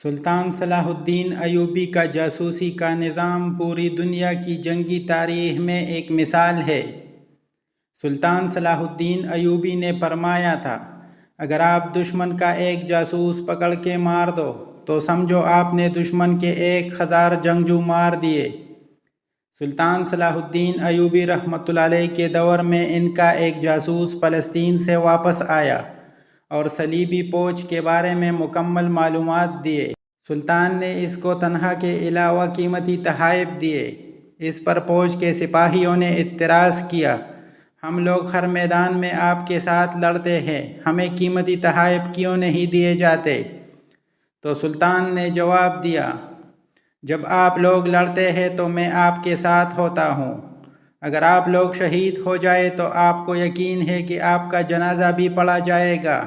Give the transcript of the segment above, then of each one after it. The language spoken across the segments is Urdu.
سلطان صلاح الدین ایوبی کا جاسوسی کا نظام پوری دنیا کی جنگی تاریخ میں ایک مثال ہے۔ سلطان صلاح الدین ایوبی نے فرمایا تھا، اگر آپ دشمن کا ایک جاسوس پکڑ کے مار دو تو سمجھو آپ نے دشمن کے 1000 جنگجو مار دیے۔ سلطان صلاح الدین ایوبی رحمۃ اللہ علیہ کے دور میں ان کا ایک جاسوس فلسطین سے واپس آیا اور صلیبی فوج کے بارے میں مکمل معلومات دیے۔ سلطان نے اس کو تنخواہ کے علاوہ قیمتی تحائف دیے۔ اس پر فوج کے سپاہیوں نے اعتراض کیا، ہم لوگ ہر میدان میں آپ کے ساتھ لڑتے ہیں، ہمیں قیمتی تحائف کیوں نہیں دیے جاتے؟ تو سلطان نے جواب دیا، جب آپ لوگ لڑتے ہیں تو میں آپ کے ساتھ ہوتا ہوں۔ اگر آپ لوگ شہید ہو جائے تو آپ کو یقین ہے کہ آپ کا جنازہ بھی پڑھا جائے گا،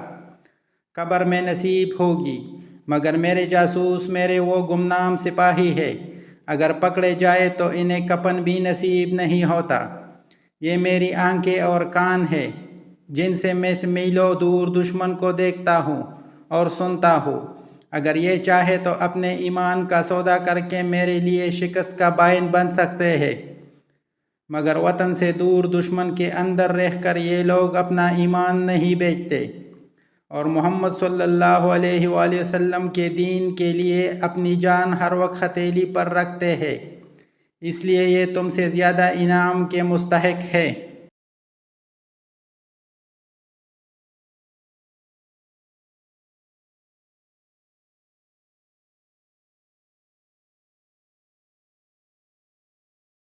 قبر میں نصیب ہوگی، مگر میرے جاسوس میرے وہ گمنام سپاہی ہے، اگر پکڑے جائے تو انہیں کفن بھی نصیب نہیں ہوتا۔ یہ میری آنکھیں اور کان ہیں جن سے میں میلوں دور دشمن کو دیکھتا ہوں اور سنتا ہوں۔ اگر یہ چاہے تو اپنے ایمان کا سودا کر کے میرے لیے شکست کا بائن بن سکتے ہیں، مگر وطن سے دور دشمن کے اندر رہ کر یہ لوگ اپنا ایمان نہیں بیچتے اور محمد صلی اللہ علیہ وآلہ وسلم کے دین کے لیے اپنی جان ہر وقت ہتھیلی پر رکھتے ہیں، اس لیے یہ تم سے زیادہ انعام کے مستحق ہے۔